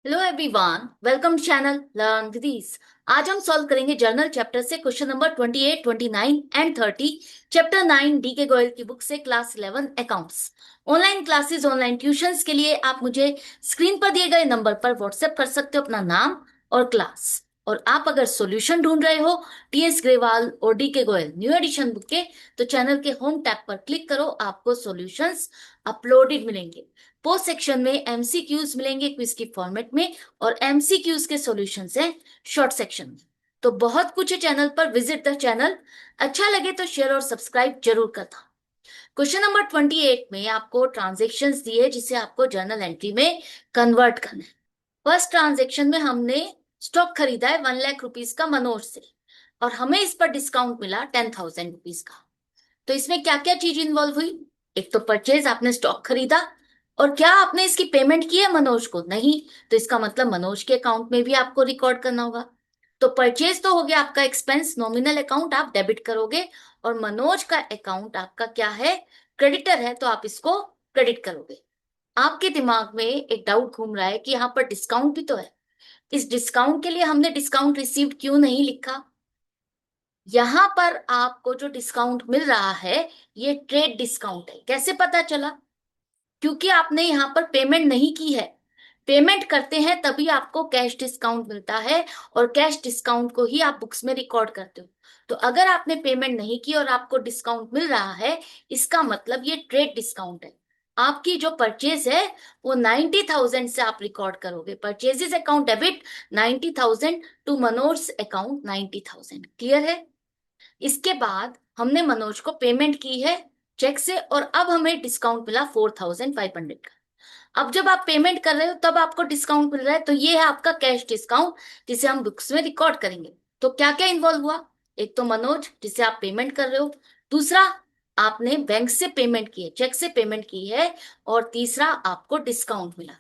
Hello everyone, welcome channel learn with ease. आज हम solve करेंगे जर्नल चैप्टर से question number 28, 29 and 30। Chapter 9 D K Goyal की book से class 11 accounts. Online classes, online tuitions के लिए आप मुझे स्क्रीन पर दिए गए नंबर पर व्हाट्सएप कर सकते हो अपना नाम और क्लास। और आप अगर सॉल्यूशन ढूंढ रहे हो टीएस ग्रेवाल और D K Goyal new addition book के, तो चैनल के होम टैब पर क्लिक करो, आपको सॉल्यूशंस अपलोडेड मिलेंगे। पोस्ट सेक्शन में एमसीक्यूज मिलेंगे क्विज की फॉर्मेट में, और एमसीक्यूज के सॉल्यूशंस हैं शॉर्ट सेक्शन में। तो बहुत कुछ है चैनल पर, विजिट द चैनल। अच्छा लगे तो शेयर और सब्सक्राइब जरूर करना। क्वेश्चन नंबर 28 में आपको ट्रांजेक्शन्स दिए जिसे आपको जर्नल एंट्री में कन्वर्ट करना है। फर्स्ट ट्रांजेक्शन में हमने स्टॉक खरीदा है 1 लाख रुपीज का मनोज से, और हमें इस पर डिस्काउंट मिला 10,000 रुपीज का। तो इसमें क्या क्या चीज इन्वॉल्व हुई? एक तो परचेज, आपने स्टॉक खरीदा। और क्या आपने इसकी पेमेंट की है मनोज को? नहीं। तो इसका मतलब मनोज के अकाउंट में भी आपको रिकॉर्ड करना होगा। तो परचेज तो हो गया आपका एक्सपेंस, नॉमिनल अकाउंट आप डेबिट करोगे। और मनोज का अकाउंट आपका क्या है? क्रेडिटर है, तो आप इसको क्रेडिट करोगे। आपके दिमाग में एक डाउट घूम रहा है कि यहाँ पर डिस्काउंट भी तो है। इस डिस्काउंट के लिए हमने डिस्काउंट रिसीव्ड क्यों नहीं लिखा? यहां पर आपको जो डिस्काउंट मिल रहा है ये ट्रेड डिस्काउंट है। कैसे पता चला? क्योंकि आपने यहां पर पेमेंट नहीं की है। पेमेंट करते हैं तभी आपको कैश डिस्काउंट मिलता है, और कैश डिस्काउंट को ही आप बुक्स में रिकॉर्ड करते हो। तो अगर आपने पेमेंट नहीं की और आपको डिस्काउंट मिल रहा है, इसका मतलब ये ट्रेड डिस्काउंट है। आपकी जो परचेज है वो 90,000 से आप रिकॉर्ड करोगे। Purchases account debit 90,000 to Manoj account 90,000। Clear है? इसके बाद हमने मनोज को पेमेंट की है चेक से, और अब हमें डिस्काउंट मिला 4,500 का। अब जब आप पेमेंट कर रहे हो तब आपको डिस्काउंट मिल रहा है, तो ये है आपका कैश डिस्काउंट जिसे हम बुक्स में रिकॉर्ड करेंगे। तो क्या क्या इन्वॉल्व हुआ? एक तो मनोज जिसे आप पेमेंट कर रहे हो, दूसरा आपने बैंक से पेमेंट की है, चेक से पेमेंट की है, और तीसरा आपको डिस्काउंट मिला।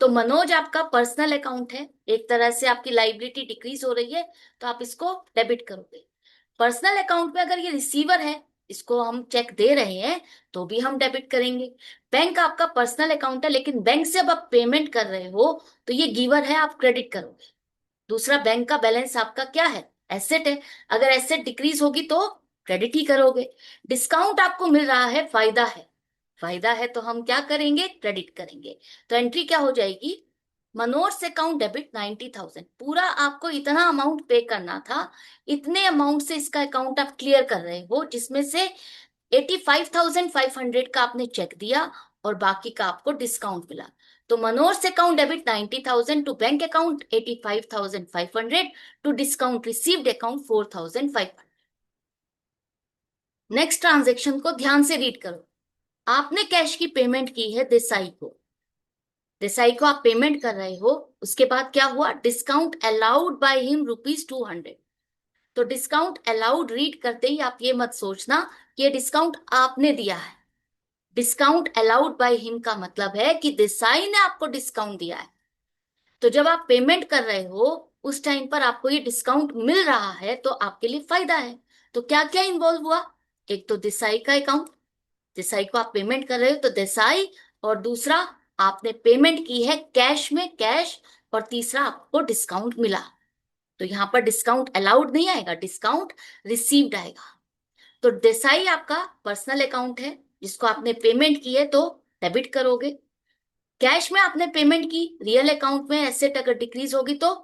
तो मनोज आपका पर्सनल अकाउंट है, एक तरह से आपकी लाइबिलिटी डिक्रीज हो रही है, तो आप इसको डेबिट करोगे। पर्सनल अकाउंट में अगर ये रिसीवर है, इसको हम चेक दे रहे हैं, तो भी हम डेबिट करेंगे। बैंक आपका पर्सनल अकाउंट है, लेकिन बैंक से अब आप पेमेंट कर रहे हो, तो ये गिवर है, आप क्रेडिट करोगे। दूसरा, बैंक का बैलेंस आपका क्या है? एसेट है। अगर एसेट डिक्रीज होगी तो क्रेडिट ही करोगे। डिस्काउंट आपको मिल रहा है, फायदा है। फायदा है तो हम क्या करेंगे? क्रेडिट करेंगे। तो एंट्री क्या हो जाएगी? मनोज से अकाउंट डेबिट 90,000। पूरा आपको इतना अमाउंट पे करना था, इतने अमाउंट से इसका अकाउंट आप क्लियर कर रहे हो, जिसमें से 85,500 का आपने चेक दिया, और बाकी का आपको डिस्काउंट मिला। तो मनोज से account debit 90,000 to bank account 85,500 to discount received account 4,500। Next transaction को ध्यान से रीड करो। आपने कैश की पेमेंट की है देसाई को। देसाई को आप पेमेंट कर रहे हो। उसके बाद क्या हुआ? Discount allowed by him ₹200। तो डिस्काउंट अलाउड रीड करते ही आप ये मत सोचना कि ये डिस्काउंट आपने दिया है। डिस्काउंट अलाउड बाय हिम का मतलब है कि देसाई ने आपको डिस्काउंट दिया है। तो जब आप पेमेंट कर रहे हो उस टाइम पर आपको ये डिस्काउंट मिल रहा है, तो आपके लिए फायदा है। तो क्या क्या इन्वॉल्व हुआ? एक तो देसाई का अकाउंट, देसाई को आप पेमेंट कर रहे हो तो देसाई, और दूसरा आपने पेमेंट की है कैश में, कैश, और तीसरा आपको डिस्काउंट मिला। तो यहां पर डिस्काउंट अलाउड नहीं आएगा, डिस्काउंट रिसीव्ड आएगा। तो देसाई आपका पर्सनल अकाउंट है जिसको आपने पेमेंट की है, तो डेबिट करोगे। कैश में आपने पेमेंट की, रियल अकाउंट में एसेट अगर डिक्रीज होगी तो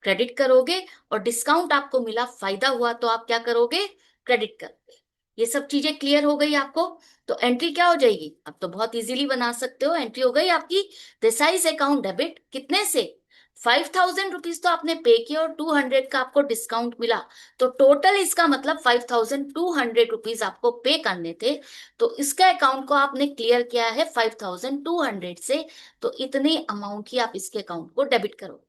क्रेडिट करोगे। और डिस्काउंट आपको मिला, फायदा हुआ, तो आप क्या करोगे? क्रेडिट करोगे। ये सब चीजें क्लियर हो गई आपको? तो एंट्री क्या हो जाएगी? अब तो बहुत इजीली बना सकते हो। एंट्री हो गई आपकी देसाईज अकाउंट डेबिट, कितने से? 5,000 रुपीज तो आपने पे किया, और 200 का आपको डिस्काउंट मिला। तो टोटल इसका मतलब 5,200 रुपीज आपको पे करने थे। तो इसका अकाउंट को आपने क्लियर किया है 5,200 से। तो इतनी अमाउंट ही आप इसके अकाउंट को डेबिट करो।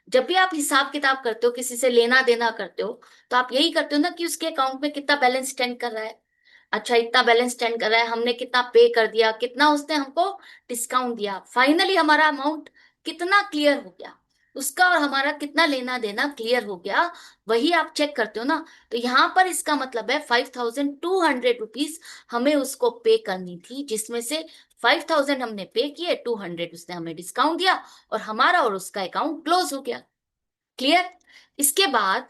जब भी आप हिसाब किताब करते हो, किसी से लेना देना करते हो, तो आप यही करते हो ना कि उसके अकाउंट में कितना बैलेंस स्टैंड कर रहा है। अच्छा, इतना बैलेंस स्टैंड कर रहा है, हमने कितना पे कर दिया, कितना उसने हमको डिस्काउंट दिया, फाइनली हमारा अमाउंट कितना क्लियर हो गया, उसका और हमारा कितना लेना देना क्लियर हो गया, वही आप चेक करते हो ना। तो यहां पर इसका मतलब है 5,200 रुपीज हमें उसको पे करनी थी, जिसमें से 5,000 हमने पे किए, 200 उसने हमें डिस्काउंट दिया और हमारा और उसका अकाउंट क्लोज हो गया। क्लियर? इसके बाद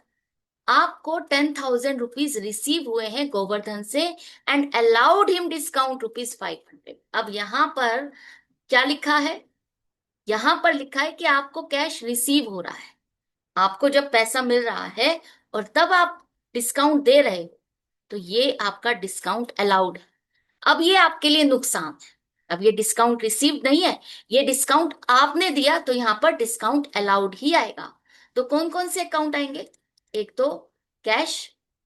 आपको 10,000 रुपीज रिसीव हुए हैं गोवर्धन से एंड अलाउड हिम डिस्काउंट ₹500। अब यहां पर क्या लिखा है? यहां पर लिखा है कि आपको कैश रिसीव हो रहा है। आपको जब पैसा मिल रहा है और तब आप डिस्काउंट दे रहे हो, तो ये आपका डिस्काउंट अलाउड है। अब ये आपके लिए नुकसान है। अब ये डिस्काउंट रिसीव नहीं है, ये डिस्काउंट आपने दिया, तो यहां पर डिस्काउंट अलाउड ही आएगा। तो कौन कौन से अकाउंट आएंगे? एक तो कैश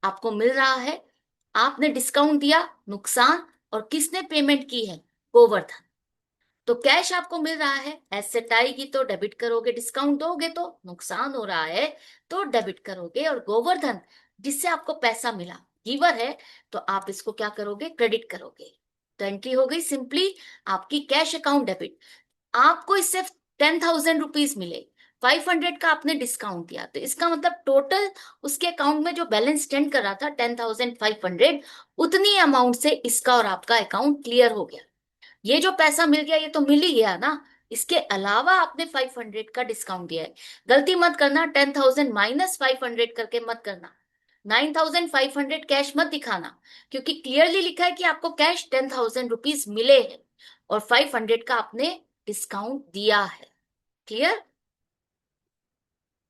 आपको मिल रहा है, आपने डिस्काउंट दिया, नुकसान, और किसने पेमेंट की है? गोवर्धन। तो कैश आपको मिल रहा है, एसेट आएगी तो डेबिट करोगे, डिस्काउंट दोगे तो नुकसान हो रहा है तो डेबिट करोगे, और गोवर्धन जिससे आपको पैसा मिला, गिवर है, तो आप इसको क्या करोगे? क्रेडिट करोगे। तो एंट्री हो गई सिंपली आपकी कैश अकाउंट डेबिट। आपको इससे 10,000 रुपीज मिले, 500 का आपने डिस्काउंट दिया, तो इसका मतलब टोटल उसके अकाउंट में जो बैलेंस स्टैंड कर रहा था 10,500, उतनी अमाउंट से इसका और आपका अकाउंट क्लियर हो गया। ये जो पैसा मिल गया ये तो मिल ही गया ना, इसके अलावा आपने 500 का डिस्काउंट दिया है। गलती मत करना, 10,000 माइनस 500 करके मत करना, 9,500 कैश मत दिखाना, क्योंकि क्लियरली लिखा है कि आपको कैश 10,000 रुपीज मिले हैं और 500 का आपने डिस्काउंट दिया है। क्लियर?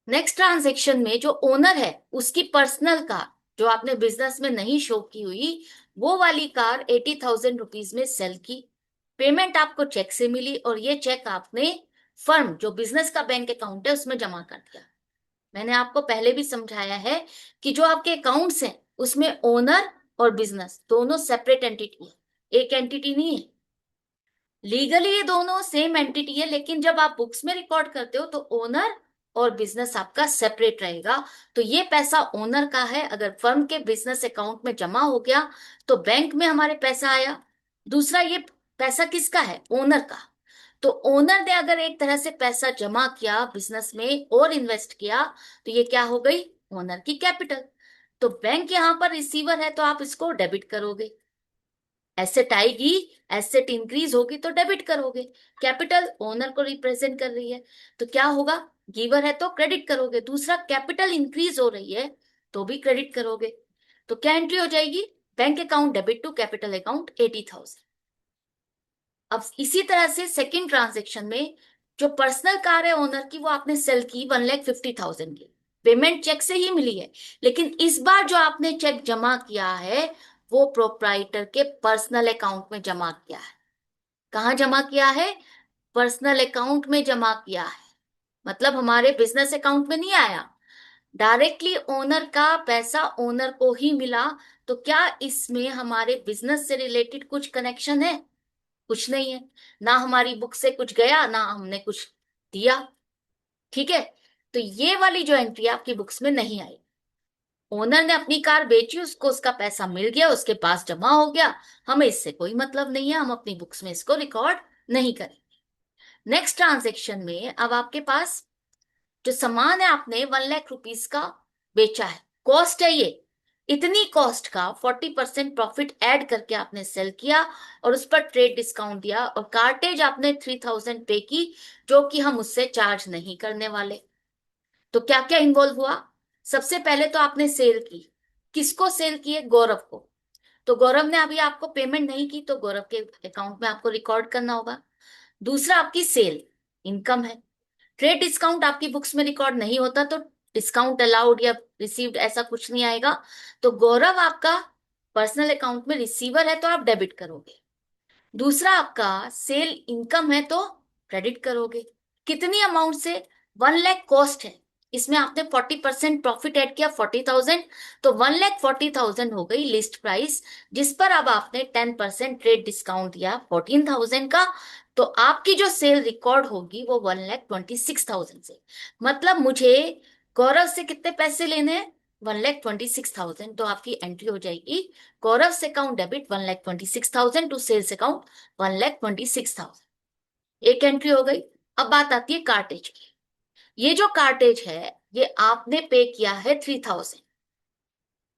नेक्स्ट ट्रांजेक्शन में जो ओनर है उसकी पर्सनल कार, जो आपने बिजनेस में नहीं शो की हुई, वो वाली कार 80,000 रुपीज में सेल की। पेमेंट आपको चेक से मिली और ये चेक आपने फर्म जो बिजनेस का बैंक अकाउंट है उसमें जमा कर दिया। मैंने आपको पहले भी समझाया है कि जो आपके अकाउंट्स हैं उसमें ओनर और बिजनेस दोनों सेपरेट एंटिटी है, एक एंटिटी नहीं है। लीगली ये दोनों सेम एंटिटी है, लेकिन जब आप बुक्स में रिकॉर्ड करते हो तो ओनर और बिजनेस आपका सेपरेट रहेगा। तो ये पैसा ओनर का है, अगर फर्म के बिजनेस अकाउंट में जमा हो गया तो बैंक में हमारे पैसा आया। दूसरा, ये पैसा किसका है? ओनर का। तो ओनर ने अगर एक तरह से पैसा जमा किया बिजनेस में और इन्वेस्ट किया, तो ये क्या हो गई? ओनर की कैपिटल। तो बैंक यहां पर रिसीवर है तो आप इसको डेबिट करोगे। एसेट आएगी, एसेट इंक्रीज होगी तो डेबिट करोगे। कैपिटल ओनर को रिप्रेजेंट कर रही है, तो क्या होगा? गिवर है तो क्रेडिट करोगे। दूसरा, कैपिटल इंक्रीज हो रही है तो भी क्रेडिट करोगे। तो क्या एंट्री हो जाएगी? Bank account debit to capital account 80,000। अब इसी तरह से सेकंड ट्रांजेक्शन में जो पर्सनल कार है ओनर की, वो आपने सेल की 1,50,000 की। पेमेंट चेक से ही मिली है, लेकिन इस बार जो आपने चेक जमा किया है वो प्रोप्राइटर के पर्सनल अकाउंट में जमा किया है। कहाँ जमा किया है? पर्सनल अकाउंट में जमा किया है। मतलब हमारे बिजनेस अकाउंट में नहीं आया, डायरेक्टली ओनर का पैसा ओनर को ही मिला। तो क्या इसमें हमारे बिजनेस से रिलेटेड कुछ कनेक्शन है? कुछ नहीं है। ना हमारी बुक से कुछ गया, ना हमने कुछ दिया। ठीक है? तो ये वाली जो एंट्री आपकी बुक्स में नहीं आई। ओनर ने अपनी कार बेची, उसको उसका पैसा मिल गया, उसके पास जमा हो गया, हमें इससे कोई मतलब नहीं है, हम अपनी बुक्स में इसको रिकॉर्ड नहीं करेंगे। नेक्स्ट ट्रांजेक्शन में अब आपके पास जो सामान है आपने 1,00,000 रुपीज का बेचा है, कॉस्ट है ये, इतनी कॉस्ट का 40% प्रॉफिट ऐड करके आपने सेल किया और उस पर ट्रेड डिस्काउंट दिया और कार्टेज आपने 3,000 पे की, जो कि हम उससे चार्ज नहीं करने वाले। तो क्या क्या इन्वॉल्व हुआ? सबसे पहले तो आपने सेल की। किसको सेल की है? गौरव को। तो गौरव ने अभी आपको पेमेंट नहीं की, तो गौरव के अकाउंट में आपको रिकॉर्ड करना होगा। दूसरा, आपकी सेल इनकम है। ट्रेड डिस्काउंट आपकी बुक्स में रिकॉर्ड नहीं होता, तो डिस्काउंट अलाउड या रिसीव्ड ऐसा कुछ नहीं आएगा। तो गौरव आपका पर्सनल अकाउंट में रिसीवर है तो आप डेबिट करोगे। दूसरा, आपका सेल इनकम है तो क्रेडिट करोगे। कितनी अमाउंट से? 1,00,000 कॉस्ट है, इसमें आपने 40% प्रॉफिट ऐड किया 40,000, तो 1,40,000 हो गई लिस्ट प्राइस, जिस पर अब आपने 10% ट्रेड डिस्काउंट दिया 14,000 का। तो आपकी जो सेल रिकॉर्ड होगी वो 1,26,000 से। मतलब मुझे गौरव से कितने पैसे लेने हैं? 1,26,000। तो आपकी एंट्री हो जाएगी गौरव से account debit 1,26,000 to sales account 1,26,000। एक एंट्री हो गई। अब बात आती है कार्टेज की। ये जो कार्टेज है ये आपने पे किया है 3,000,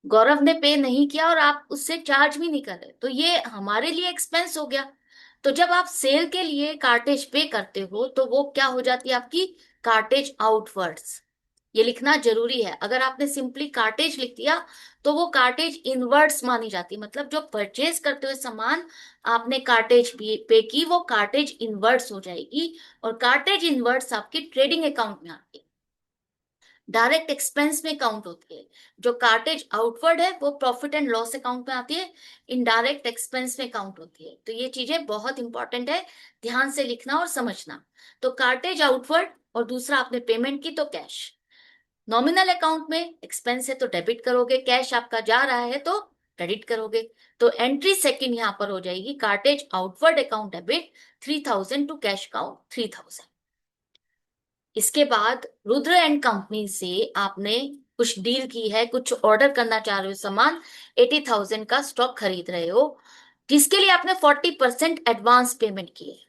गौरव ने पे नहीं किया और आप उससे चार्ज भी नहीं कर रहे, तो ये हमारे लिए एक्सपेंस हो गया। तो जब आप सेल के लिए कार्टेज पे करते हो तो वो क्या हो जाती है आपकी कार्टेज आउटवर्ड्स। ये लिखना जरूरी है। अगर आपने सिंपली कार्टेज लिख दिया तो वो कार्टेज इनवर्ड्स मानी जाती है, मतलब जो परचेज करते हुए सामान आपने कार्टेज पे की वो कार्टेज इनवर्ड्स हो जाएगी। और कार्टेज इनवर्ड्स आपकी ट्रेडिंग अकाउंट में आती है, डायरेक्ट एक्सपेंस में काउंट होती है। जो कार्टेज आउटवर्ड है वो प्रॉफिट एंड लॉस अकाउंट में आती है, इनडायरेक्ट एक्सपेंस में काउंट होती है। तो ये चीजें बहुत इंपॉर्टेंट है, ध्यान से लिखना और समझना। तो कार्टेज आउटवर्ड, और दूसरा आपने पेमेंट की तो कैश। नॉमिनल अकाउंट में एक्सपेंस है तो डेबिट करोगे, कैश आपका जा रहा है तो क्रेडिट करोगे। तो एंट्री सेकंड यहां पर हो जाएगी cartage outward account debit 3000 to cash account 3000। इसके बाद रुद्र एंड कंपनी से आपने कुछ डील की है, कुछ ऑर्डर करना चाह रहे हो सामान, 80,000 का स्टॉक खरीद रहे हो, जिसके लिए आपने 40% एडवांस पेमेंट की है।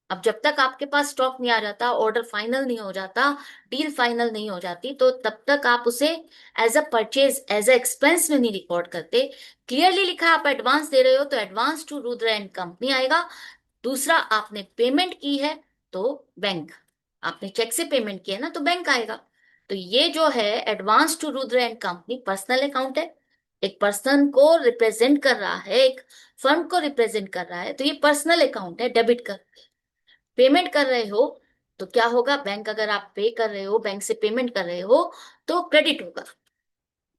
अब जब तक आपके पास स्टॉक नहीं आ जाता, ऑर्डर फाइनल नहीं हो जाता, डील फाइनल नहीं हो जाती, तो तब तक आप उसे as a purchase, as a expense में नहीं रिकॉर्ड करते। क्लियरली लिखा है आप एडवांस दे रहे हो तो advance to Rudra and company आएगा। दूसरा आपने पेमेंट की है तो बैंक, आपने चेक से पेमेंट किया है ना तो बैंक आएगा। तो ये जो है advance to Rudra and company personal account है, एक पर्सन को रिप्रेजेंट कर रहा है, एक फर्म को रिप्रेजेंट कर रहा है, तो ये पर्सनल अकाउंट है, डेबिट कर पेमेंट कर रहे हो तो क्या होगा, बैंक अगर आप पे कर रहे हो, बैंक से पेमेंट कर रहे हो तो क्रेडिट होगा।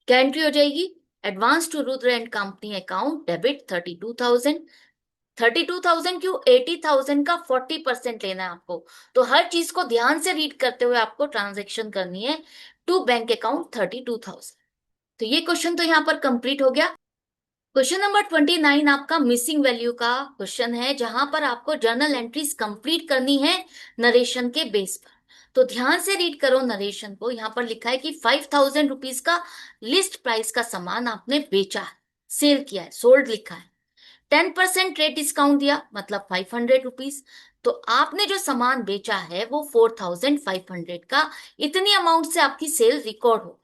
क्या एंट्री हो जाएगी, advance to Rudra and company account debit 32,000। 32,000 क्यों, 80,000 का 40% लेना है आपको। तो हर चीज को ध्यान से रीड करते हुए आपको ट्रांजेक्शन करनी है टू बैंक अकाउंट 32,000। तो ये क्वेश्चन तो यहाँ पर कंप्लीट हो गया। क्वेश्चन नंबर 29 आपका मिसिंग वैल्यू का क्वेश्चन है, जहां पर आपको जर्नल एंट्रीज कंप्लीट करनी है नरेशन के बेस पर। तो ध्यान से रीड करो नरेशन को। यहाँ पर लिखा है कि 5,000 रुपीज का लिस्ट प्राइस का सामान आपने बेचा है, सेल किया है, सोल्ड लिखा है। 10% रेट डिस्काउंट दिया मतलब 500 रुपीज। तो आपने जो सामान बेचा है वो 4,500 का, इतनी अमाउंट से आपकी सेल रिकॉर्ड हो।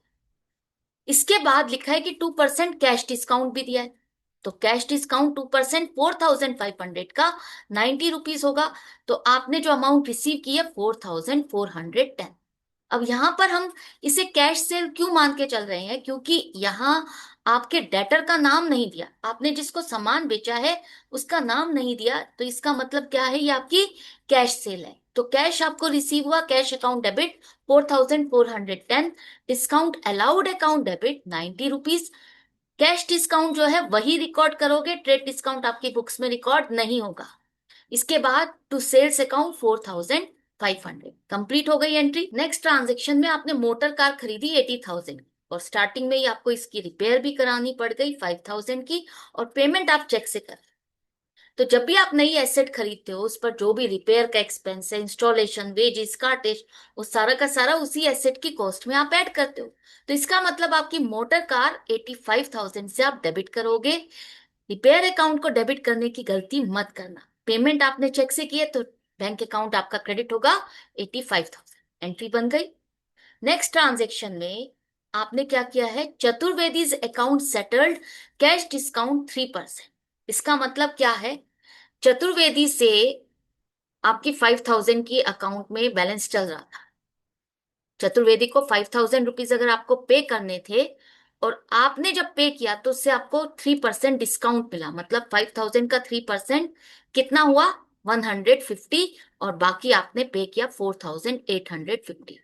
इसके बाद लिखा है कि 2% कैश डिस्काउंट भी दिया है। तो कैश डिस्काउंट 2% 4,500 का 90 रुपीज होगा। तो आपने जो अमाउंट रिसीव की है 4,410। अब यहां पर हम इसे कैश सेल क्यों मान के चल रहे हैं, क्योंकि यहाँ आपके डेटर का नाम नहीं दिया, आपने जिसको सामान बेचा है उसका नाम नहीं दिया, तो इसका मतलब क्या है, ये आपकी कैश सेल है। तो कैश आपको रिसीव हुआ, cash account debit 4,410, discount allowed account debit 90 rupees. Cash discount जो है वही रिकॉर्ड करोगे, ट्रेड डिस्काउंट आपकी बुक्स में रिकॉर्ड नहीं होगा। इसके बाद टू सेल्स अकाउंट 4,500 कंप्लीट हो गई एंट्री। नेक्स्ट ट्रांजेक्शन में आपने मोटर कार खरीदी 80,000 और स्टार्टिंग में ही आपको इसकी रिपेयर भी करानी पड़ गई 5,000 की, और पेमेंट आप चेक से कर। तो जब भी आप नई एसेट खरीदते हो उस पर जो भी रिपेयर का एक्सपेंस है, इंस्टॉलेशन, वेजेस, कार्टेज, वो सारा का सारा उसी एसेट की कॉस्ट में आप ऐड करते हो। तो इसका मतलब आपकी मोटर कार 85,000 से आप डेबिट करोगे। रिपेयर अकाउंट को डेबिट करने की गलती मत करना। पेमेंट आपने चेक से की है तो बैंक अकाउंट आपका क्रेडिट होगा 85,000, एंट्री बन गई। नेक्स्ट ट्रांजेक्शन में आपने क्या किया है, चतुर्वेदीज अकाउंट सेटल्ड, कैश डिस्काउंट 3%। इसका मतलब क्या है, चतुर्वेदी से आपकी 5,000 की अकाउंट में बैलेंस चल रहा था। चतुर्वेदी को 5,000 रुपीज अगर आपको पे करने थे और आपने जब पे किया तो उससे आपको 3% डिस्काउंट मिला, मतलब 5,000 का 3% कितना हुआ, 150, और बाकी आपने पे किया 4,850।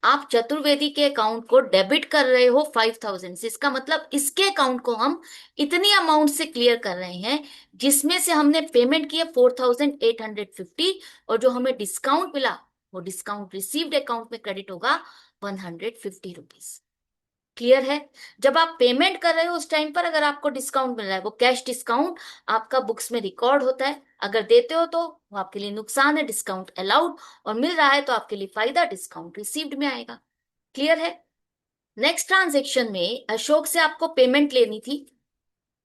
आप चतुर्वेदी के अकाउंट को डेबिट कर रहे हो 5,000 से, इसका मतलब इसके अकाउंट को हम इतनी अमाउंट से क्लियर कर रहे हैं जिसमें से हमने पेमेंट किया 4,850, और जो हमें डिस्काउंट मिला वो डिस्काउंट रिसीव्ड अकाउंट में क्रेडिट होगा 150 रुपीज। क्लियर है। जब आप पेमेंट कर रहे हो उस टाइम पर अगर आपको डिस्काउंट मिल रहा है वो कैश डिस्काउंट आपका बुक्स में रिकॉर्ड होता है, अगर देते हो तो वो आपके लिए नुकसान है, डिस्काउंट अलाउड, और मिल रहा है तो आपके लिए फायदा, डिस्काउंट रिसीव्ड में आएगा। क्लियर है। नेक्स्ट ट्रांजेक्शन में अशोक से आपको पेमेंट लेनी थी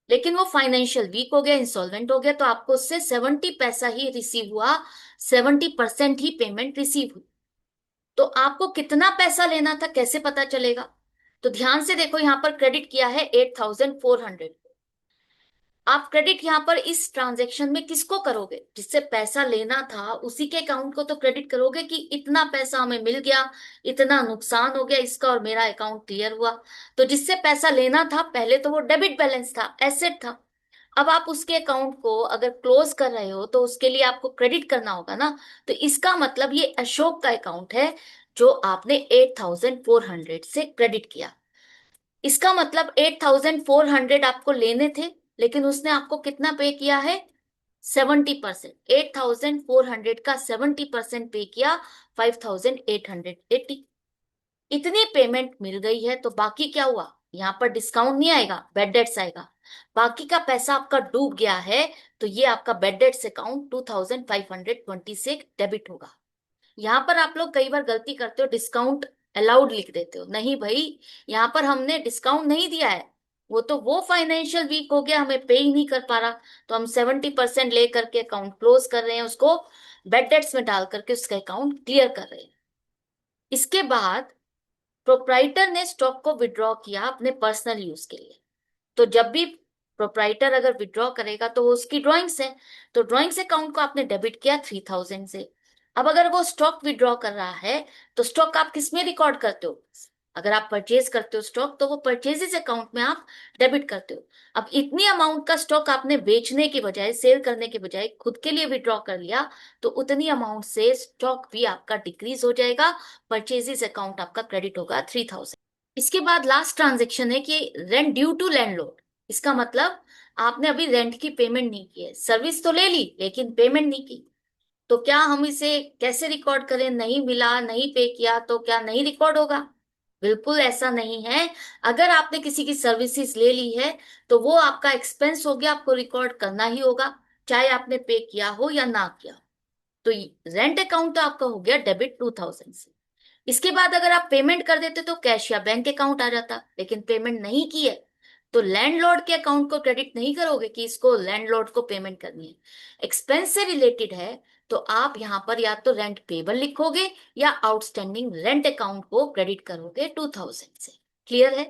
लेकिन वो फाइनेंशियल वीक हो गया, इंसॉल्वेंट हो गया, तो आपको उससे 70 पैसा ही रिसीव हुआ, 70% ही पेमेंट रिसीव हुई। तो आपको कितना पैसा लेना था कैसे पता चलेगा, तो ध्यान से देखो, यहां पर क्रेडिट किया है 8,400। आप क्रेडिट यहाँ पर इस ट्रांजैक्शन में किसको करोगे? जिससे पैसा लेना था उसी के अकाउंट को तो क्रेडिट करोगे कि इतना पैसा हमें मिल गया, इतना नुकसान हो गया इसका और मेरा अकाउंट क्लियर हुआ। तो जिससे पैसा लेना था पहले तो वो डेबिट बैलेंस था, एसेट था। अब आप उसके अकाउंट को अगर क्लोज कर रहे हो तो उसके लिए आपको क्रेडिट करना होगा ना। तो इसका मतलब ये अशोक का अकाउंट है जो आपने 8,400 से क्रेडिट किया। इसका मतलब 8,400 आपको लेने थे, लेकिन उसने आपको कितना पे किया है? 70%। 8,400 का 70% पे किया, 5,880। इतनी पेमेंट मिल गई है तो बाकी क्या हुआ? यहाँ पर डिस्काउंट नहीं आएगा, बेड डेट्स आएगा। बाकी का पैसा आपका डूब गया है, तो ये आपका बेड डेट्स अकाउंट 2,520 से डेबिट होगा। यहाँ पर आप लोग कई बार गलती करते हो, डिस्काउंट अलाउड लिख देते हो। नहीं भाई, यहाँ पर हमने डिस्काउंट नहीं दिया है। वो फाइनेंशियल वीक हो गया, हमें पे ही नहीं कर पा रहा, तो हम 70% ले करके अकाउंट क्लोज कर रहे हैं, उसको बेड डेट्स में डाल करके उसका अकाउंट क्लियर कर रहे हैं। इसके बाद प्रोप्राइटर ने स्टॉक को विड्रॉ किया अपने पर्सनल यूज के लिए। तो जब भी प्रोप्राइटर अगर विड्रॉ करेगा तो वो उसकी ड्राइंग्स है, तो ड्राइंग्स अकाउंट को आपने डेबिट किया 3,000 से। अब अगर वो स्टॉक विड्रॉ कर रहा है तो स्टॉक आप किस में रिकॉर्ड करते हो? अगर आप परचेज करते हो स्टॉक तो वो परचेजेस अकाउंट में आप डेबिट करते हो। अब इतनी अमाउंट का स्टॉक आपने बेचने के बजाय, सेल करने के बजाय खुद के लिए विड्रॉ कर लिया, तो उतनी अमाउंट से स्टॉक भी आपका डिक्रीज हो जाएगा, परचेजेस अकाउंट आपका क्रेडिट होगा 3,000। इसके बाद लास्ट ट्रांजेक्शन है कि रेंट ड्यू टू लैंडलॉर्ड। इसका मतलब आपने अभी रेंट की पेमेंट नहीं की है, सर्विस तो ले ली लेकिन पेमेंट नहीं की। तो क्या हम इसे कैसे रिकॉर्ड करें? नहीं मिला, नहीं पे किया तो क्या नहीं रिकॉर्ड होगा? बिल्कुल ऐसा नहीं है। अगर आपने किसी की सर्विसेज ले ली है तो वो आपका एक्सपेंस हो गया, आपको रिकॉर्ड करना ही होगा, चाहे आपने पे किया हो या ना किया। तो रेंट अकाउंट तो आपका हो गया डेबिट 2,000 से। इसके बाद अगर आप पेमेंट कर देते तो कैश या बैंक अकाउंट आ जाता, लेकिन पेमेंट नहीं की है तो लैंडलॉर्ड के अकाउंट को क्रेडिट नहीं करोगे कि इसको लैंडलॉर्ड को पेमेंट करनी है। एक्सपेंस से रिलेटेड है तो आप यहाँ पर या तो रेंट पेबल लिखोगे या आउटस्टैंडिंग रेंट अकाउंट को क्रेडिट करोगे 2,000 से। क्लियर है?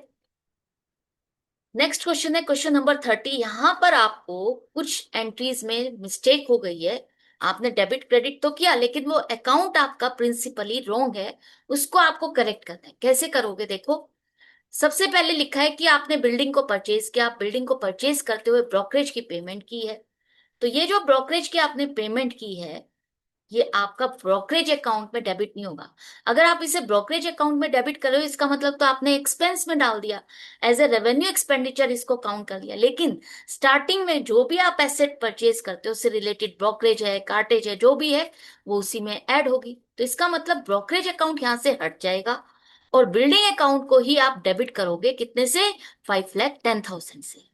नेक्स्ट क्वेश्चन है क्वेश्चन नंबर 30। यहां पर आपको कुछ एंट्रीज में मिस्टेक हो गई है। आपने डेबिट क्रेडिट तो किया लेकिन वो अकाउंट आपका प्रिंसिपली रॉन्ग है, उसको आपको करेक्ट करना है। कैसे करोगे? देखो, सबसे पहले लिखा है कि आपने बिल्डिंग को परचेज किया, आप बिल्डिंग को परचेज करते हुए ब्रोकरेज की पेमेंट की है। तो ये जो ब्रोकरेज की आपने पेमेंट की है ये आपका ब्रोकरेज अकाउंट में डेबिट नहीं होगा। अगर आप इसे ब्रोकरेज अकाउंट में डेबिट कर रहे हो इसका मतलब तो आपने एक्सपेंस में डाल दिया, एज ए रेवेन्यू एक्सपेंडिचर इसको काउंट कर लिया। लेकिन स्टार्टिंग में जो भी आप एसेट परचेज करते हो उससे रिलेटेड ब्रोकरेज है, कार्टेज है, जो भी है वो उसी में ऐड होगी। तो इसका मतलब ब्रोकरेज अकाउंट यहां से हट जाएगा और बिल्डिंग अकाउंट को ही आप डेबिट करोगे। कितने से? 5,10,000 से।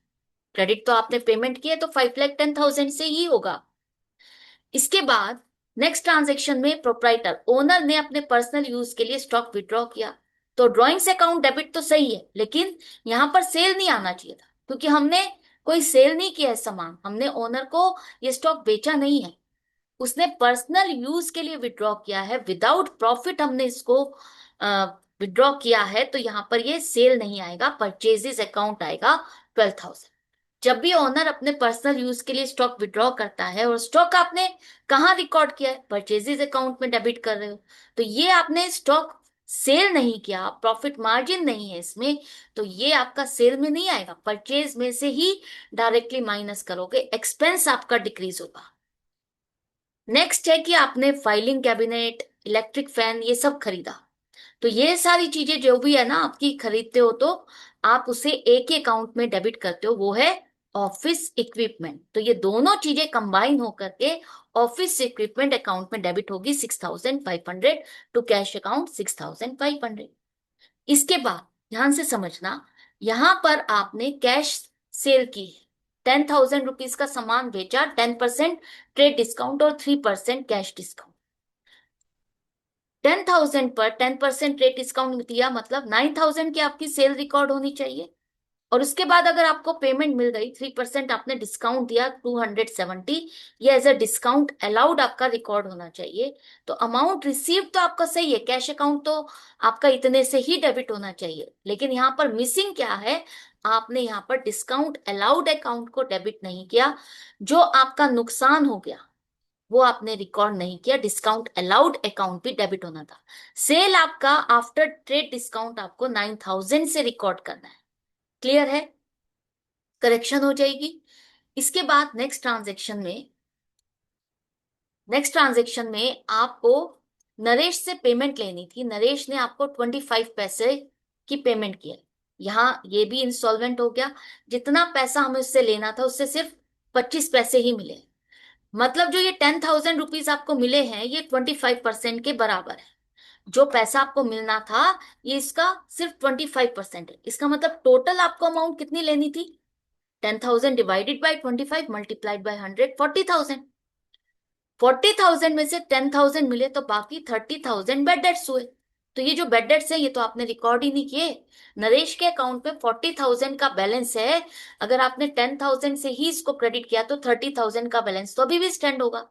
क्रेडिट तो आपने पेमेंट किया तो 5,10,000 से ही होगा। इसके बाद नेक्स्ट ट्रांजेक्शन में प्रोप्राइटर ओनर ने अपने पर्सनल यूज के लिए स्टॉक विड्रॉ किया। तो ड्रॉइंग्स अकाउंट डेबिट तो सही है, लेकिन यहां पर सेल नहीं आना चाहिए था क्योंकि हमने कोई सेल नहीं किया है सामान, हमने ओनर को ये स्टॉक बेचा नहीं है। उसने पर्सनल यूज के लिए विड्रॉ किया है, विदाउट प्रॉफिट हमने इसको विड्रॉ किया है, तो यहाँ पर ये सेल नहीं आएगा, परचेजेस अकाउंट आएगा 12,000। जब भी ओनर अपने पर्सनल यूज के लिए स्टॉक विड्रॉ करता है और स्टॉक आपने कहाँ रिकॉर्ड किया है? परचेजेस अकाउंट में डेबिट कर रहे हो, तो ये आपने स्टॉक सेल नहीं किया, प्रॉफिट मार्जिन नहीं है इसमें, तो ये आपका सेल में नहीं आएगा, परचेज में से ही डायरेक्टली माइनस करोगे, एक्सपेंस आपका डिक्रीज होगा। नेक्स्ट है कि आपने फाइलिंग कैबिनेट, इलेक्ट्रिक फैन ये सब खरीदा। तो ये सारी चीजें जो भी है ना आपकी खरीदते हो तो आप उसे एक ही अकाउंट में डेबिट करते हो, वो है ऑफिस इक्विपमेंट। तो ये दोनों चीजें कंबाइन होकर के ऑफिस इक्विपमेंट अकाउंट में डेबिट होगी 6,500 टू कैश अकाउंट 6,500। इसके बाद ध्यान से समझना, यहां पर आपने कैश सेल की है, 10,000 रुपीज का सामान बेचा, 10% ट्रेड डिस्काउंट और 3% कैश डिस्काउंट। 10,000 पर 10% रेट डिस्काउंट दिया मतलब 9,000 की आपकी सेल रिकॉर्ड होनी चाहिए। और उसके बाद अगर आपको पेमेंट मिल गई, 3% आपने डिस्काउंट दिया 270, ये एज अ डिस्काउंट अलाउड आपका रिकॉर्ड होना चाहिए। तो अमाउंट रिसीव तो आपका सही है, कैश अकाउंट तो आपका इतने से ही डेबिट होना चाहिए, लेकिन यहाँ पर मिसिंग क्या है? आपने यहाँ पर डिस्काउंट अलाउड अकाउंट को डेबिट नहीं किया। जो आपका नुकसान हो गया वो आपने रिकॉर्ड नहीं किया। डिस्काउंट अलाउड अकाउंट भी डेबिट होना था। सेल आपका आफ्टर ट्रेड डिस्काउंट आपको 9,000 से रिकॉर्ड करना है। क्लियर है? करेक्शन हो जाएगी। इसके बाद नेक्स्ट ट्रांजेक्शन में आपको नरेश से पेमेंट लेनी थी। नरेश ने आपको 25 पैसे की पेमेंट किया। यहाँ ये भी इंस्टॉलमेंट हो गया। जितना पैसा हमें उससे लेना था उससे सिर्फ 25 पैसे ही मिले। मतलब जो ये 10,000 रुपीज आपको मिले हैं ये 25% के बराबर है। जो पैसा आपको मिलना था ये इसका सिर्फ 25% है। इसका मतलब टोटल आपको अमाउंट कितनी लेनी थी? 10,000 डिवाइडेड बाई 25 मल्टीप्लाइड बाई 100, 40,000। 40,000 में से 10,000 मिले तो बाकी 30,000 बेड डेट्स हुए। तो ये जो बेड डेट्स है ये तो आपने रिकॉर्ड ही नहीं किए। नरेश के अकाउंट में 40,000 का बैलेंस है। अगर आपने 10,000 से ही इसको क्रेडिट किया तो 30,000 का बैलेंस तो अभी भी स्टैंड होगा,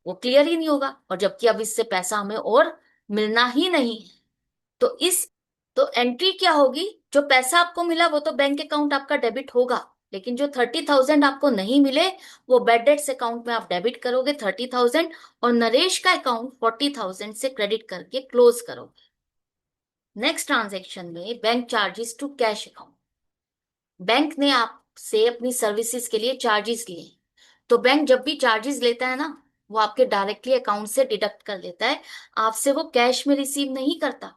वो क्लियर ही नहीं होगा। और जबकि अब इससे पैसा हमें और मिलना ही नहीं है। तो इस तो एंट्री क्या होगी? जो पैसा आपको मिला वो तो बैंक अकाउंट आपका डेबिट होगा, लेकिन जो 30,000 आपको नहीं मिले वो बैड डेट्स अकाउंट में आप डेबिट करोगे 30,000, और नरेश का अकाउंट 40,000 से क्रेडिट करके क्लोज करोगे। नेक्स्ट ट्रांजेक्शन में bank charges to cash account. Bank ने आपसे अपनी सर्विसेज के लिए चार्जेस लिए। तो बैंक जब भी चार्जेस लेता है ना वो आपके डायरेक्टली अकाउंट से डिडक्ट कर लेता है, आपसे वो कैश में रिसीव नहीं करता।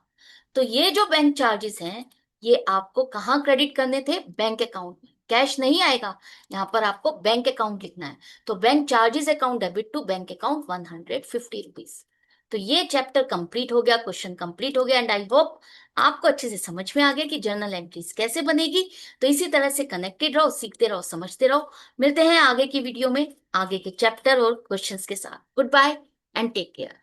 तो ये जो बैंक चार्जेस हैं ये आपको कहाँ क्रेडिट करने थे? बैंक अकाउंट में। कैश नहीं आएगा, यहाँ पर आपको बैंक अकाउंट लिखना है। तो bank charges account debit to bank account 150 rupees. तो ये चैप्टर कंप्लीट हो गया, क्वेश्चन कंप्लीट हो गया, एंड आई होप आपको अच्छे से समझ में आ गया कि जर्नल एंट्रीज कैसे बनेगी। तो इसी तरह से कनेक्टेड रहो, सीखते रहो, समझते रहो। मिलते हैं आगे की वीडियो में आगे के चैप्टर और क्वेश्चंस के साथ। Good bye and take care.